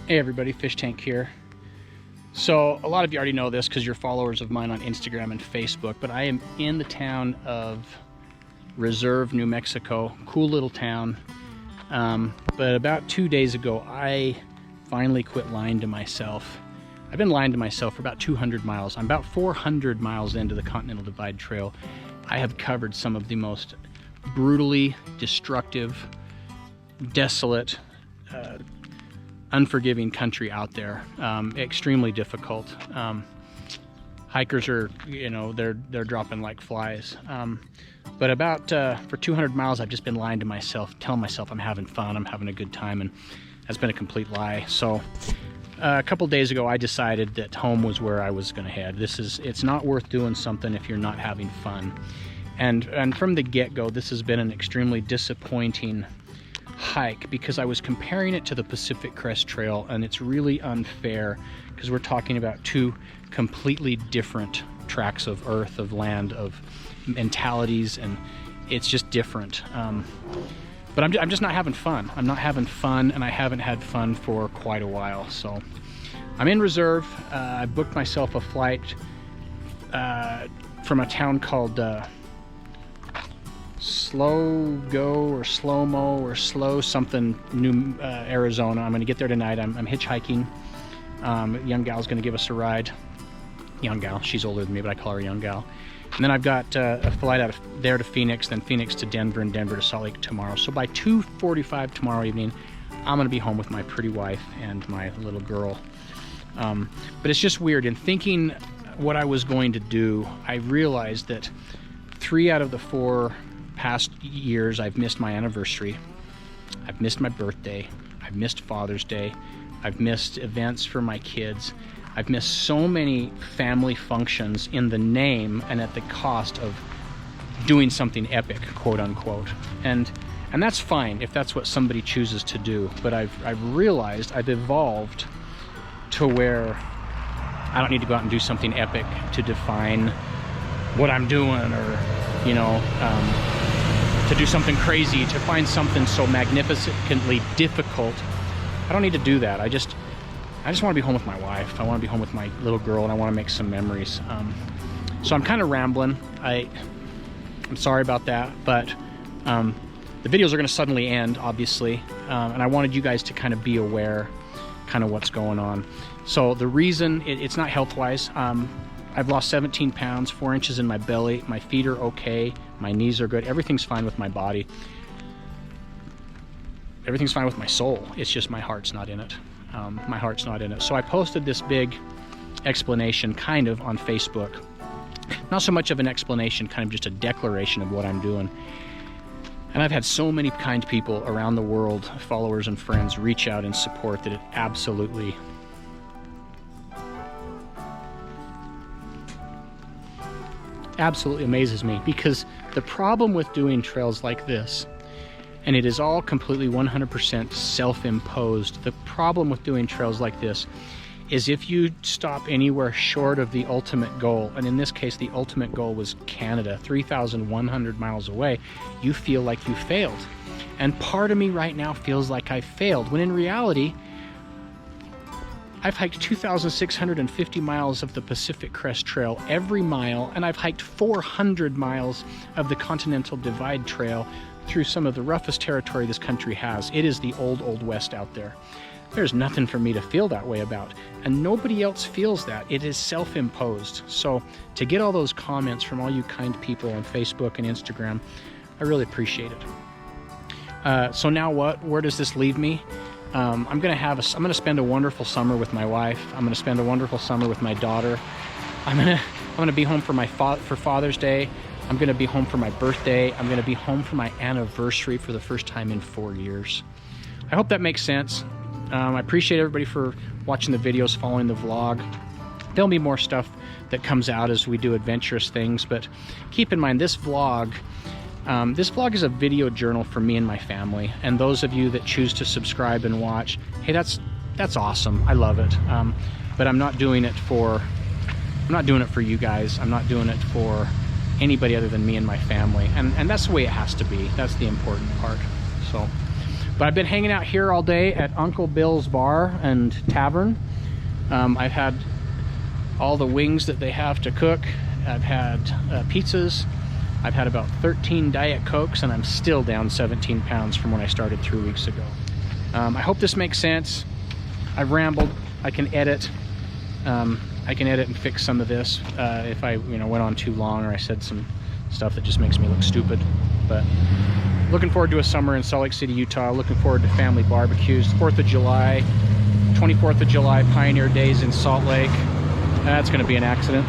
Hey everybody, Fish Tank here. So a lot of you already know this because you're followers of mine on Instagram and Facebook, but I am in the town of Reserve, New Mexico. Cool little town. But about 2 days ago, I finally quit lying to myself. I've been lying to myself for about 200 miles. I'm about 400 miles into the Continental Divide Trail. I have covered some of the most brutally destructive, desolate, unforgiving country out there. Extremely difficult. Hikers are, they're dropping like flies. But about for 200 miles, I've just been lying to myself, telling myself I'm having fun, I'm having a good time, and that's been a complete lie. So a couple days ago, I decided that home was where I was going to head. It's not worth doing something if you're not having fun. And from the get-go, this has been an extremely disappointing hike because I was comparing it to the Pacific Crest Trail, and it's really unfair because we're talking about two completely different tracts of earth, of land, of mentalities, and it's just different. But I'm just not having fun. I'm not having fun, and I haven't had fun for quite a while. So I'm in Reserve. I booked myself a flight from a town called Slow Go or Slow Mo or Slow something, New Arizona. I'm going to get there tonight. I'm hitchhiking. A young gal's going to give us a ride. Young gal, she's older than me, but I call her a young gal. And then I've got a flight out of there to Phoenix, then Phoenix to Denver, and Denver to Salt Lake tomorrow. So by 2:45 tomorrow evening, I'm going to be home with my pretty wife and my little girl. But it's just weird. In thinking what I was going to do, I realized that 3 out of the 4 past years I've missed my anniversary, I've missed my birthday, I've missed Father's Day, I've missed events for my kids, I've missed so many family functions in the name and at the cost of doing something epic, quote unquote. And that's fine if that's what somebody chooses to do, but I've realized I've evolved to where I don't need to go out and do something epic to define what I'm doing, or to do something crazy, to find something so magnificently difficult. I don't need to do that. I just want to be home with my wife. I want to be home with my little girl, and I want to make some memories. So I'm kind of rambling. I'm sorry about that, but the videos are going to suddenly end, obviously, and I wanted you guys to kind of be aware kind of what's going on. So the reason, it's not health-wise. I've lost 17 pounds, 4 inches in my belly. My feet are okay. My knees are good. Everything's fine with my body. Everything's fine with my soul. It's just my heart's not in it. My heart's not in it. So I posted this big explanation kind of on Facebook. Not so much of an explanation, kind of just a declaration of what I'm doing. And I've had so many kind people around the world, followers and friends, reach out and support that it absolutely amazes me, because the problem with doing trails like this, and it is all completely 100% self-imposed, the problem with doing trails like this is if you stop anywhere short of the ultimate goal, and in this case the ultimate goal was Canada, 3,100 miles away, you feel like you failed. And part of me right now feels like I failed, when in reality I've hiked 2,650 miles of the Pacific Crest Trail every mile, and I've hiked 400 miles of the Continental Divide Trail through some of the roughest territory this country has. It is the old West out there. There's nothing for me to feel that way about, and nobody else feels that. It is self-imposed. So to get all those comments from all you kind people on Facebook and Instagram, I really appreciate it. So now what? Where does this leave me? I'm gonna spend a wonderful summer with my wife. I'm gonna spend a wonderful summer with my daughter. I'm gonna be home for Father's Day. I'm gonna be home for my birthday. I'm gonna be home for my anniversary for the first time in 4 years. I hope that makes sense. I appreciate everybody for watching the videos, following the vlog. There'll be more stuff that comes out as we do adventurous things, but keep in mind this vlog is a video journal for me and my family, and those of you that choose to subscribe and watch, hey, that's awesome. I love it. But I'm not doing it for you guys. I'm not doing it for anybody other than me and my family, and that's the way it has to be. That's the important part. So But I've been hanging out here all day at Uncle Bill's Bar and Tavern. I've had all the wings that they have to cook. I've had pizzas. I've had about 13 Diet Cokes, and I'm still down 17 pounds from when I started 3 weeks ago. I hope this makes sense. I've rambled. I can edit. I can edit and fix some of this if I went on too long or I said some stuff that just makes me look stupid. But looking forward to a summer in Salt Lake City, Utah. Looking forward to family barbecues. 4th of July, 24th of July, Pioneer Days in Salt Lake. That's going to be an accident.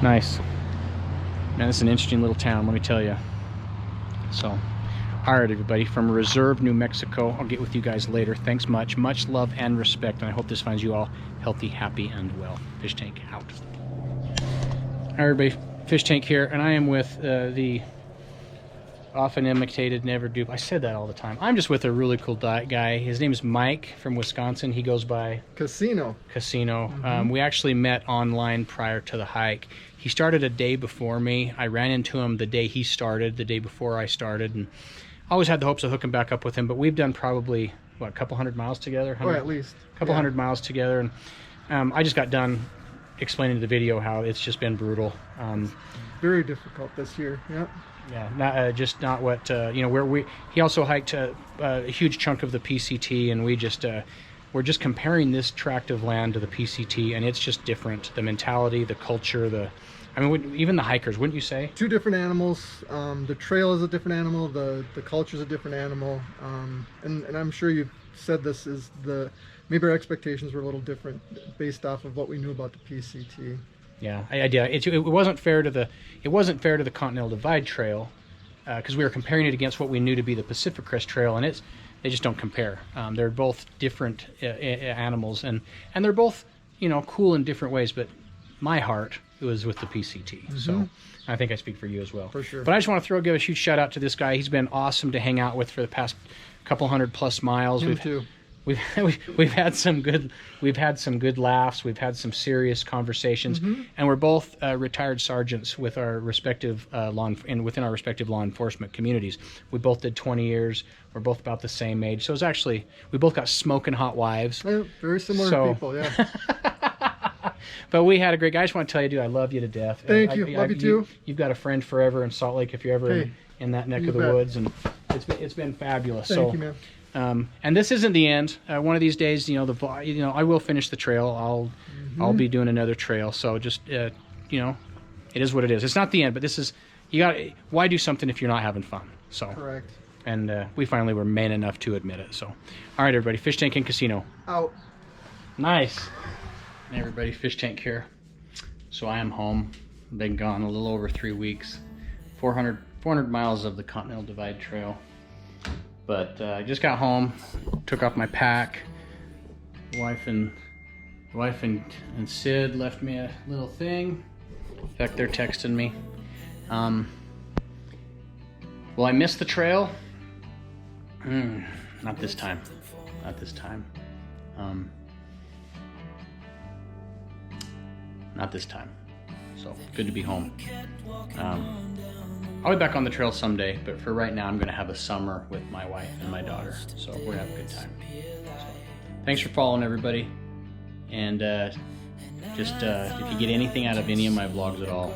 Nice. Man, this is an interesting little town, let me tell you. So, all right, everybody, from Reserve, New Mexico, I'll get with you guys later. Thanks much. Much love and respect, and I hope this finds you all healthy, happy, and well. Fish Tank out. All right, everybody, Fish Tank here, and I am with the often imitated, never dupe. I said that all the time. I'm just with a really cool guy. His name is Mike from Wisconsin. He goes by Casino. We actually met online prior to the hike. He started a day before me. I ran into him the day he started, the day before I started, and I always had the hopes of hooking back up with him, but we've done probably, what, a couple hundred miles together? Or at least. A couple hundred miles together, and I just got done explaining in the video how it's just been brutal. Very difficult this year, yeah. Yeah, not, just not what, he also hiked a huge chunk of the PCT, and we're just comparing this tract of land to the PCT, and it's just different. The mentality, the culture, even the hikers, wouldn't you say? Two different animals. The trail is a different animal. The culture is a different animal. And I'm sure you've said this is maybe our expectations were a little different based off of what we knew about the PCT. Yeah, I did. It wasn't fair to the Continental Divide Trail because we were comparing it against what we knew to be the Pacific Crest Trail, and they just don't compare. They're both different animals, and they're both cool in different ways. But my heart was with the PCT, so I think I speak for you as well. For sure. But I just want to give a huge shout out to this guy. He's been awesome to hang out with for the past couple 100+ miles. Him too. We've had some good laughs. We've had some serious conversations, and we're both retired sergeants with our respective within our respective law enforcement communities. We both did 20 years. We're both about the same age, so it's actually we both got smoking hot wives. Yeah, very similar people, yeah. But we had a great guy. I just want to tell you, dude, I love you to death. Thank you. Love you too. You've got a friend forever in Salt Lake if you're ever in that neck of the woods, and it's been fabulous. Thank you, man. And this isn't the end. One of these days, I will finish the trail. I'll be doing another trail. So just, it is what it is. It's not the end, but this is, why do something if you're not having fun? So, correct. And we finally were man enough to admit it. So, all right, everybody, Fish Tank and Casino. Out. Nice. Hey, everybody, Fish Tank here. So I am home. Been gone a little over 3 weeks. 400 miles of the Continental Divide Trail. But I just got home, took off my pack. Wife and Sid left me a little thing. In fact, they're texting me. Will I miss the trail? Not this time. Not this time. Not this time. So good to be home. I'll be back on the trail someday, but for right now, I'm going to have a summer with my wife and my daughter. So we're going to have a good time. So, thanks for following, everybody. And if you get anything out of any of my vlogs at all,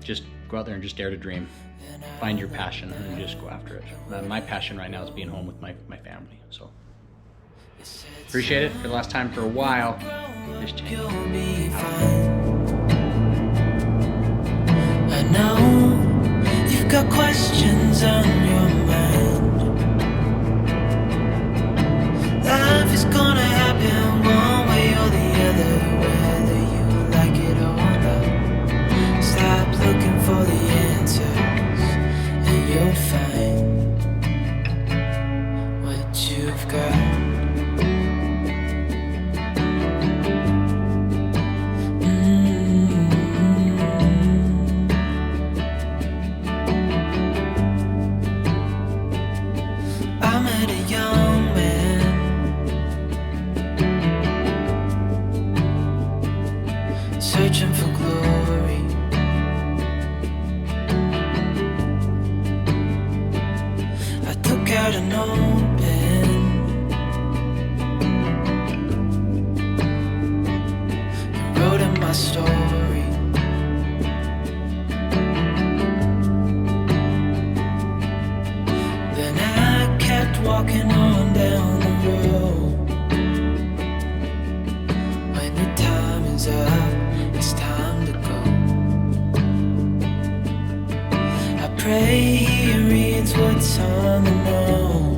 just go out there and just dare to dream. Find your passion and just go after it. My passion right now is being home with my family. So appreciate it. For the last time for a while, Fish Tank. I know you've got questions on your mind. Life is gonna happen one way or the other, whether you like it or not. Stop looking for the answers, and you'll find what you've got. Searching for glory, my story. Then I kept walking on down the road. When your time is up, it's time to go. I pray he reads what's on the note.